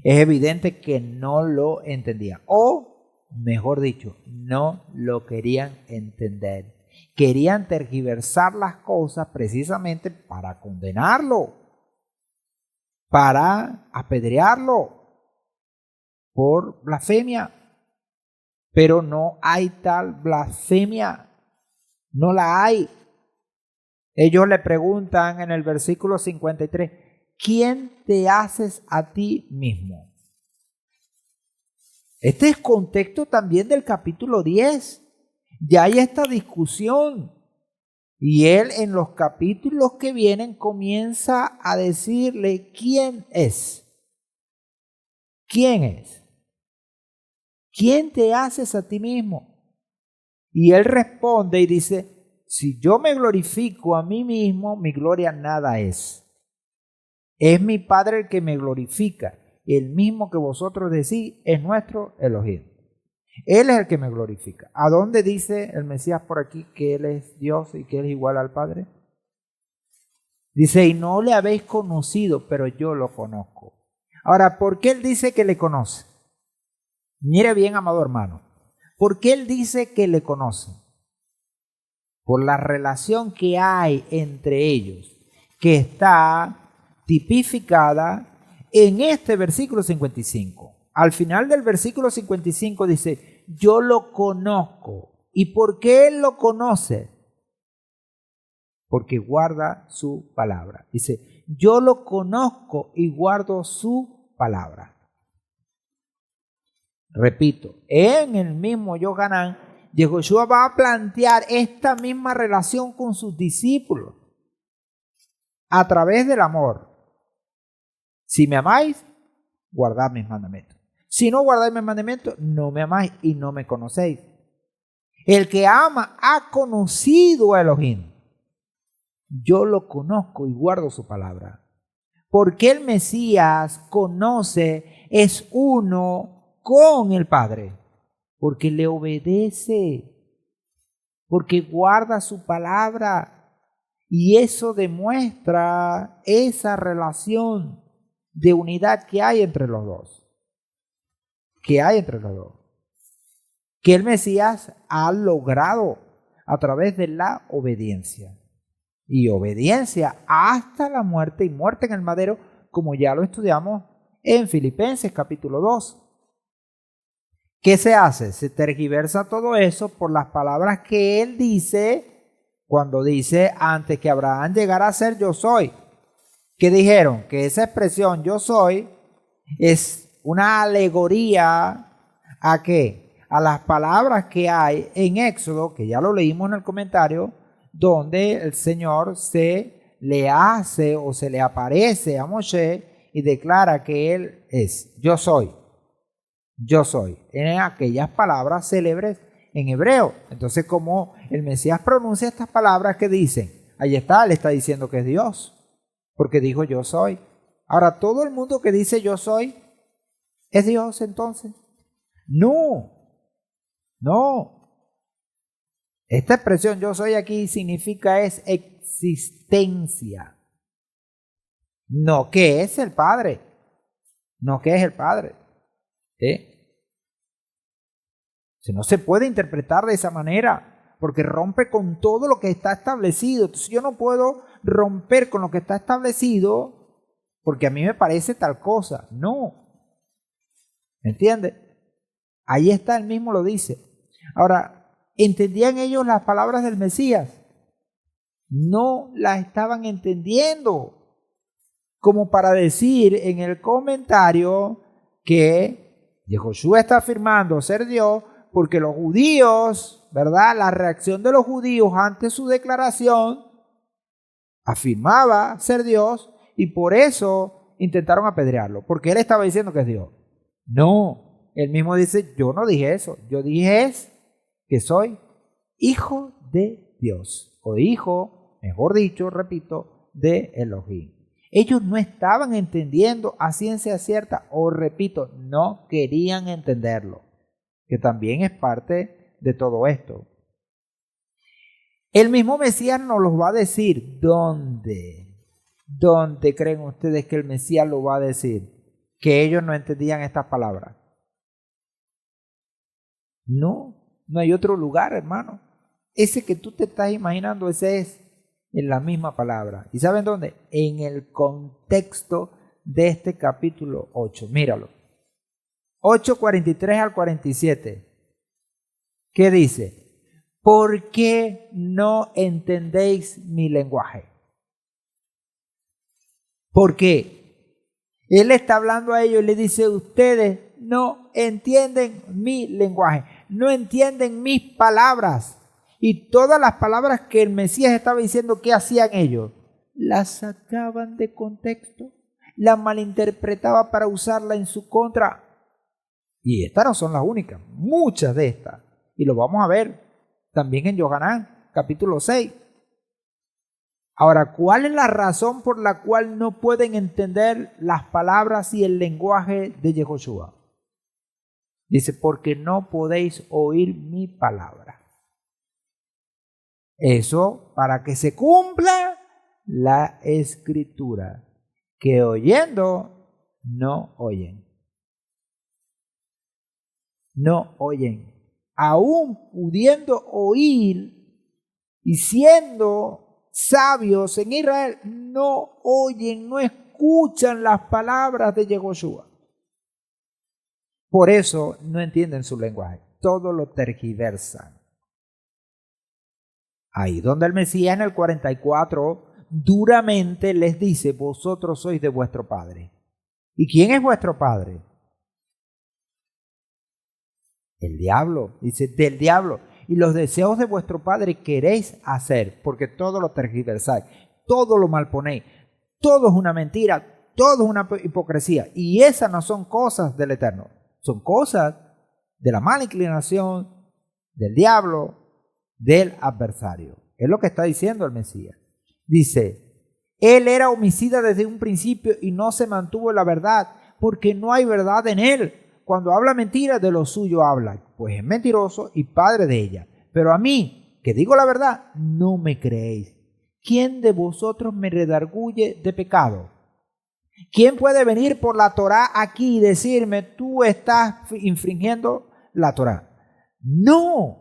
Es evidente que no lo entendían, o mejor dicho, no lo querían entender. Querían tergiversar las cosas precisamente para condenarlo, para apedrearlo por blasfemia. Pero no hay tal blasfemia, no la hay. Ellos le preguntan en el versículo 53, ¿quién te haces a ti mismo? Este es contexto también del capítulo 10. Ya hay esta discusión. Y él en los capítulos que vienen comienza a decirle quién es. ¿Quién es? ¿Quién te haces a ti mismo? Y él responde y dice: si yo me glorifico a mí mismo, mi gloria nada es. Es mi Padre el que me glorifica, el mismo que vosotros decís es nuestro Elohim. Él es el que me glorifica. ¿A dónde dice el Mesías por aquí que Él es Dios y que Él es igual al Padre? Dice: y no le habéis conocido, pero yo lo conozco. Ahora, ¿por qué Él dice que le conoce? Mire bien, amado hermano. ¿Por qué Él dice que le conoce? Por la relación que hay entre ellos, que está tipificada en este versículo 55. Al final del versículo 55 dice: yo lo conozco. ¿Y por qué Él lo conoce? Porque guarda su palabra. Dice: yo lo conozco y guardo su palabra. Repito, en el mismo Yohanan, Yehoshua va a plantear esta misma relación con sus discípulos a través del amor. Si me amáis, guardad mis mandamientos. Si no guardáis mis mandamientos, no me amáis y no me conocéis. El que ama ha conocido a Elohim. Yo lo conozco y guardo su palabra. Porque el Mesías conoce, es uno con el Padre. Porque le obedece. Porque guarda su palabra. Y eso demuestra esa relación de unidad que hay entre los dos. Que el Mesías ha logrado a través de la obediencia. Y obediencia hasta la muerte, y muerte en el madero, como ya lo estudiamos en Filipenses capítulo 2. ¿Qué se hace? Se tergiversa todo eso por las palabras que él dice cuando dice: antes que Abraham llegara a ser, yo soy. ¿Qué dijeron? Que esa expresión yo soy es una alegoría ¿a qué? A las palabras que hay en Éxodo, que ya lo leímos en el comentario, donde el Señor se le hace o se le aparece a Moshe y declara que Él es yo soy. Yo soy. En aquellas palabras célebres en hebreo. Entonces, como el Mesías pronuncia estas palabras que dicen, ahí está, le está diciendo que es Dios, porque dijo yo soy. Ahora, todo el mundo que dice yo soy, ¿es Dios entonces? No. Esta expresión yo soy aquí significa es existencia. No que es el Padre. Si no se puede interpretar de esa manera, porque rompe con todo lo que está establecido. Entonces yo no puedo romper con lo que está establecido porque a mí me parece tal cosa. No. ¿Me entiende? Ahí está, él mismo lo dice. Ahora, ¿entendían ellos las palabras del Mesías? No las estaban entendiendo. Como para decir en el comentario que Yehoshua está afirmando ser Dios porque los judíos, ¿verdad? La reacción de los judíos ante su declaración afirmaba ser Dios y por eso intentaron apedrearlo, porque él estaba diciendo que es Dios. No, él mismo dice, yo no dije eso, yo dije es que soy hijo de Dios, o hijo, mejor dicho, repito, de Elohim. Ellos no estaban entendiendo a ciencia cierta, o repito, no querían entenderlo, que también es parte de todo esto. El mismo Mesías nos lo va a decir. ¿Dónde? ¿Dónde creen ustedes que el Mesías lo va a decir? Que ellos no entendían estas palabras. No, no hay otro lugar, hermano. Ese que tú te estás imaginando, ese es en la misma palabra. ¿Y saben dónde? En el contexto de este capítulo 8. Míralo. 8:43 al 47. ¿Qué dice? ¿Por qué no entendéis mi lenguaje? ¿Por qué? Él está hablando a ellos y le dice, ustedes no entienden mi lenguaje, no entienden mis palabras. Y todas las palabras que el Mesías estaba diciendo, ¿qué hacían ellos? Las sacaban de contexto, las malinterpretaban para usarla en su contra. Y estas no son las únicas, muchas de estas. Y lo vamos a ver también en Yohanan, capítulo 6. Ahora, ¿cuál es la razón por la cual no pueden entender las palabras y el lenguaje de Yehoshua? Dice, porque no podéis oír mi palabra. Eso para que se cumpla la escritura, que oyendo no oyen. No oyen. Aún pudiendo oír y siendo sabios en Israel, no oyen, no escuchan las palabras de Yehoshua. Por eso no entienden su lenguaje, todo lo tergiversan. Ahí donde el Mesías en el 44 duramente les dice, vosotros sois de vuestro padre. ¿Y quién es vuestro padre? El diablo, dice, del diablo. Y los deseos de vuestro padre queréis hacer, porque todo lo tergiversáis, todo lo malponéis, todo es una mentira, todo es una hipocresía. Y esas no son cosas del Eterno, son cosas de la mala inclinación, del diablo, del adversario. Es lo que está diciendo el Mesías. Dice, él era homicida desde un principio y no se mantuvo en la verdad, porque no hay verdad en él. Cuando habla mentira, de lo suyo habla, pues es mentiroso y padre de ella. Pero a mí, que digo la verdad, no me creéis. ¿Quién de vosotros me redarguye de pecado? ¿Quién puede venir por la Torá aquí y decirme, tú estás infringiendo la Torá? No.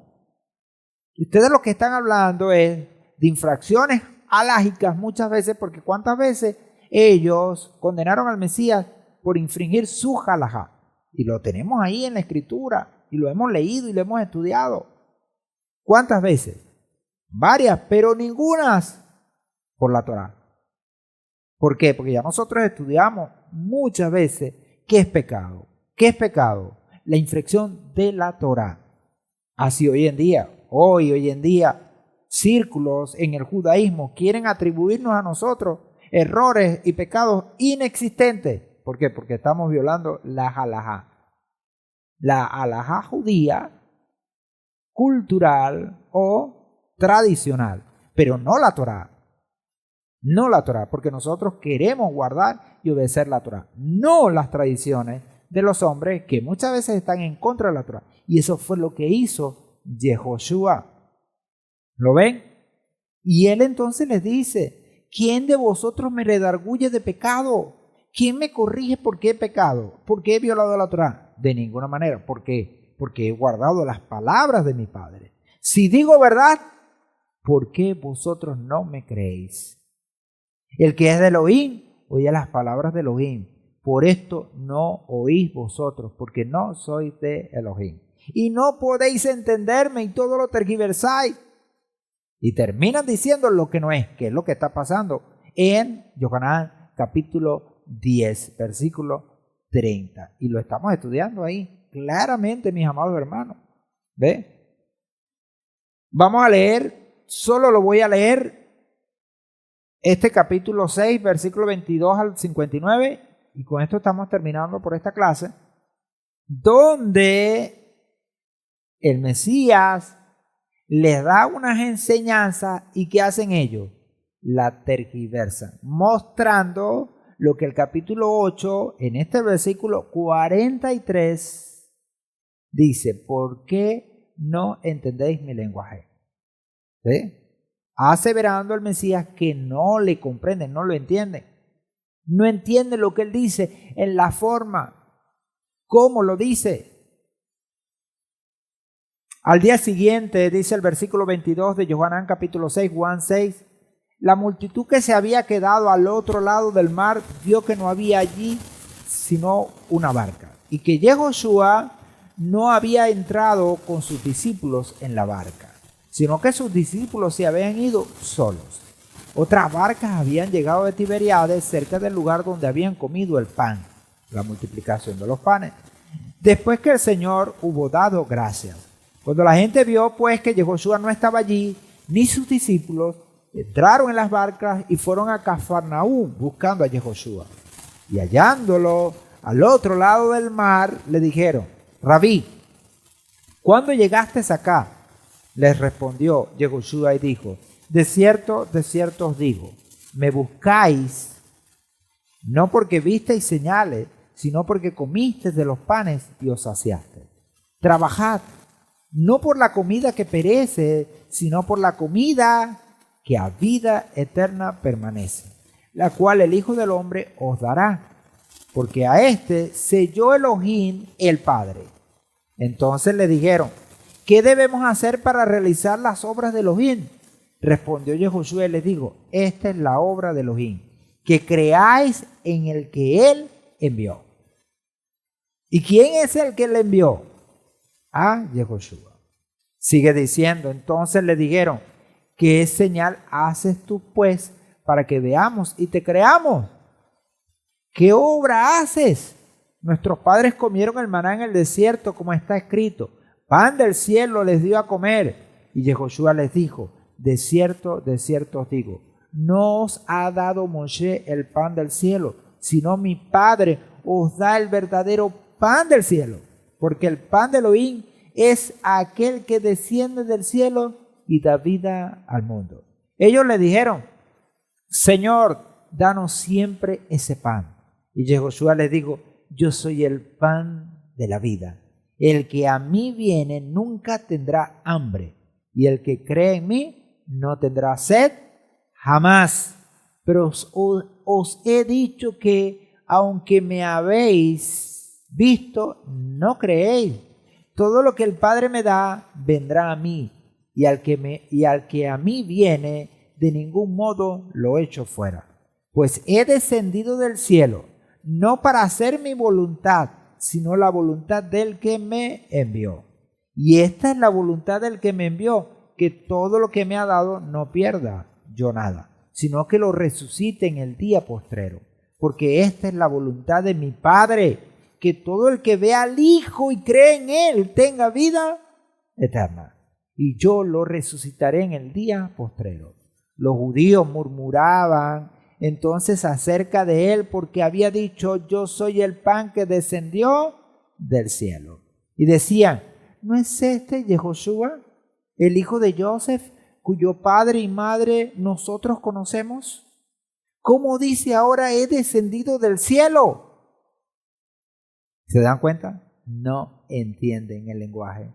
Ustedes lo que están hablando es de infracciones halágicas muchas veces, porque cuántas veces ellos condenaron al Mesías por infringir su halajá. Y lo tenemos ahí en la Escritura, y lo hemos leído y lo hemos estudiado. ¿Cuántas veces? Varias, pero ningunas por la Torá. ¿Por qué? Porque ya nosotros estudiamos muchas veces qué es pecado. ¿Qué es pecado? La infracción de la Torá. Así hoy en día, círculos en el judaísmo quieren atribuirnos a nosotros errores y pecados inexistentes. ¿Por qué? Porque estamos violando la halajá. La halajá judía, cultural o tradicional, pero no la Torá. No la Torá, porque nosotros queremos guardar y obedecer la Torá, no las tradiciones de los hombres que muchas veces están en contra de la Torá. Y eso fue lo que hizo Yehoshua. ¿Lo ven? Y él entonces les dice, ¿quién de vosotros me redarguye de pecado? ¿Quién me corrige por qué he pecado? ¿Por qué he violado la Torá? De ninguna manera. ¿Por qué? Porque he guardado las palabras de mi Padre. Si digo verdad, ¿por qué vosotros no me creéis? El que es de Elohim, oye las palabras de Elohim. Por esto no oís vosotros, porque no sois de Elohim. Y no podéis entenderme y todo lo tergiversáis. Y terminan diciendo lo que no es, que es lo que está pasando en Yohanan capítulo 10, versículo 30. Y lo estamos estudiando ahí claramente, mis amados hermanos. ¿Ve? Vamos a leer, solo lo voy a leer, este capítulo 6, versículo 22 al 59. Y con esto estamos terminando por esta clase, donde el Mesías les da unas enseñanzas y ¿qué hacen ellos? La tergiversan, mostrando lo que el capítulo 8, en este versículo 43, dice: ¿por qué no entendéis mi lenguaje? ¿Sí? Aseverando el Mesías que no le comprenden, no lo entienden. No entiende lo que él dice en la forma, cómo lo dice. Al día siguiente, dice el versículo 22 de Yohanan capítulo 6, Juan 6, la multitud que se había quedado al otro lado del mar vio que no había allí sino una barca y que Yehoshua no había entrado con sus discípulos en la barca, sino que sus discípulos se habían ido solos. Otras barcas habían llegado de Tiberíades, cerca del lugar donde habían comido el pan, la multiplicación de los panes, después que el Señor hubo dado gracias. Cuando la gente vio pues que Yehoshua no estaba allí, ni sus discípulos, entraron en las barcas y fueron a Cafarnaúm buscando a Yehoshua. Y hallándolo al otro lado del mar, le dijeron: Rabí, ¿cuándo llegaste acá? Les respondió Yehoshua y dijo: de cierto os digo, me buscáis no porque visteis señales, sino porque comisteis de los panes y os saciasteis. Trabajad, no por la comida que perece, sino por la comida que a vida eterna permanece, la cual el Hijo del Hombre os dará, porque a éste selló Elohim el Padre. Entonces le dijeron: ¿qué debemos hacer para realizar las obras de Elohim? Respondió Yehoshua y les dijo: esta es la obra de Elohim, que creáis en el que él envió. ¿Y quién es el que le envió? A Yehoshua. Sigue diciendo: entonces le dijeron: ¿qué señal haces tú pues para que veamos y te creamos? ¿Qué obra haces? Nuestros padres comieron el maná en el desierto, como está escrito: pan del cielo les dio a comer. Y Yehoshua les dijo: de cierto os digo, no os ha dado Moshe el pan del cielo, sino mi Padre os da el verdadero pan del cielo, porque el pan de Elohim es aquel que desciende del cielo y da vida al mundo. Ellos le dijeron: Señor, danos siempre ese pan. Y Yehoshua les dijo: yo soy el pan de la vida. El que a mí viene nunca tendrá hambre, y el que cree en mí no tendrá sed jamás. Pero os he dicho que, aunque me habéis visto, no creéis. Todo lo que el Padre me da vendrá a mí, y al que a mí viene, de ningún modo lo echo fuera. Pues he descendido del cielo, no para hacer mi voluntad, sino la voluntad del que me envió. Y esta es la voluntad del que me envió, que todo lo que me ha dado no pierda yo nada, sino que lo resucite en el día postrero. Porque esta es la voluntad de mi Padre, que todo el que vea al Hijo y cree en Él tenga vida eterna. Y yo lo resucitaré en el día postrero. Los judíos murmuraban entonces acerca de Él, porque había dicho: yo soy el pan que descendió del cielo. Y decían: ¿no es este Yehoshua, el hijo de Joseph, cuyo padre y madre nosotros conocemos? ¿Cómo dice ahora: he descendido del cielo? ¿Se dan cuenta? No entienden el lenguaje.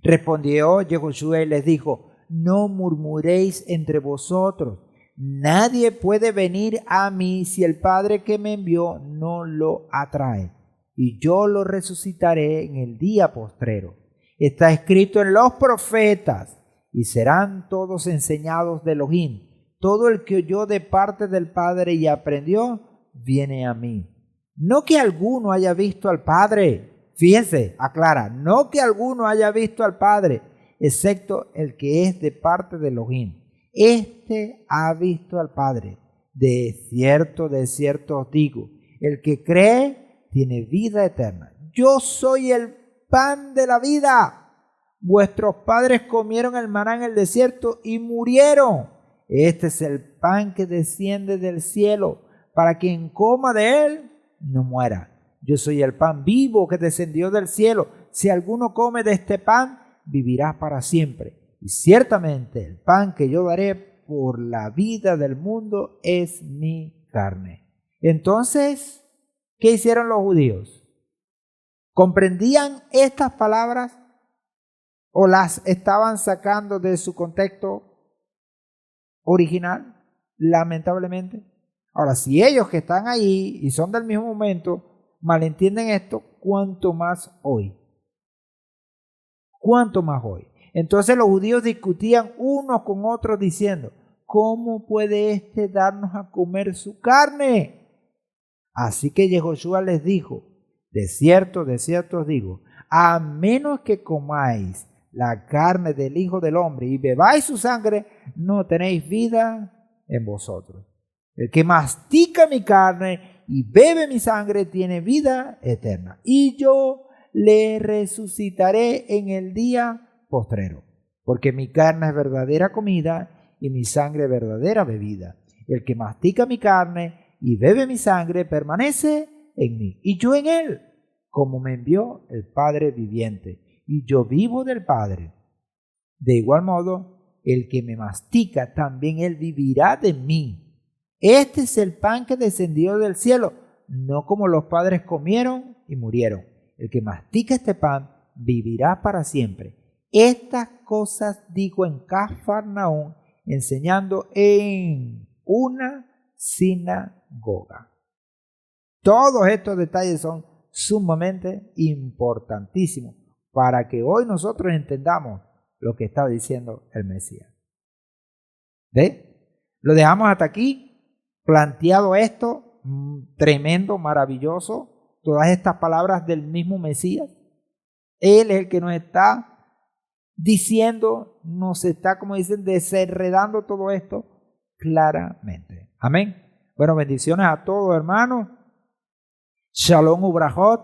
Respondió Yehoshua y les dijo: no murmuréis entre vosotros. Nadie puede venir a mí si el Padre que me envió no lo atrae, y yo lo resucitaré en el día postrero. Está escrito en los profetas, y serán todos enseñados de Elohim. Todo el que oyó de parte del Padre y aprendió, viene a mí. No que alguno haya visto al Padre. Fíjense, aclara, no que alguno haya visto al Padre, excepto el que es de parte de Elohim. Este ha visto al Padre. De cierto os digo, el que cree tiene vida eterna. Yo soy el pan de la vida. Vuestros padres comieron el maná en el desierto y murieron. Este es el pan que desciende del cielo, para quien coma de él no muera. Yo soy el pan vivo que descendió del cielo. Si alguno come de este pan, vivirá para siempre. Y ciertamente el pan que yo daré por la vida del mundo es mi carne. Entonces, ¿qué hicieron los judíos? ¿Comprendían estas palabras o las estaban sacando de su contexto original? Lamentablemente. Ahora, si ellos que están ahí y son del mismo momento malentienden esto, ¿cuánto más hoy? ¿Cuánto más hoy? Entonces los judíos discutían unos con otros diciendo, ¿cómo puede éste darnos a comer su carne? Así que Yehoshua les dijo, de cierto os digo, a menos que comáis la carne del Hijo del Hombre y bebáis su sangre, no tenéis vida en vosotros. El que mastica mi carne y bebe mi sangre tiene vida eterna, y yo le resucitaré en el día postrero, porque mi carne es verdadera comida y mi sangre verdadera bebida. El que mastica mi carne y bebe mi sangre permanece en mí, y yo en él, como me envió el Padre viviente, y yo vivo del Padre. De igual modo, el que me mastica, también él vivirá de mí. Este es el pan que descendió del cielo, no como los padres comieron y murieron. El que mastica este pan vivirá para siempre. Estas cosas dijo en Cafarnaúm, enseñando en una sinagoga. Todos estos detalles son sumamente importantísimos para que hoy nosotros entendamos lo que está diciendo el Mesías. ¿Ve? Lo dejamos hasta aquí. Planteado esto, tremendo, maravilloso, todas estas palabras del mismo Mesías. Él es el que nos está diciendo, nos está, como dicen, desenredando todo esto claramente. Amén. Bueno, bendiciones a todos, hermanos. Shalom ubrajot,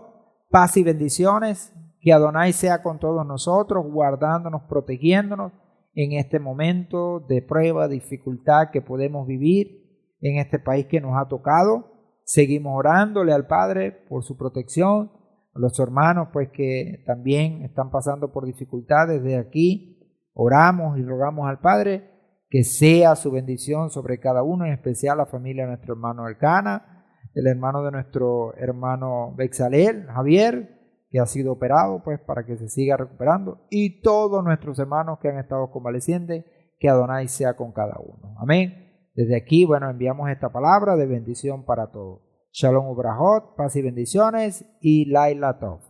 paz y bendiciones. Que Adonai sea con todos nosotros, guardándonos, protegiéndonos en este momento de prueba, dificultad que podemos vivir en este país que nos ha tocado. Seguimos orándole al Padre por su protección. A los hermanos pues que también están pasando por dificultades desde aquí, oramos y rogamos al Padre que sea su bendición sobre cada uno, en especial la familia de nuestro hermano Elcana, el hermano de nuestro hermano Bexalel, Javier, que ha sido operado pues para que se siga recuperando, y todos nuestros hermanos que han estado convalecientes, que Adonai sea con cada uno. Amén. Desde aquí, bueno, enviamos esta palabra de bendición para todos. Shalom ubrajot, paz y bendiciones, y Laila Tov.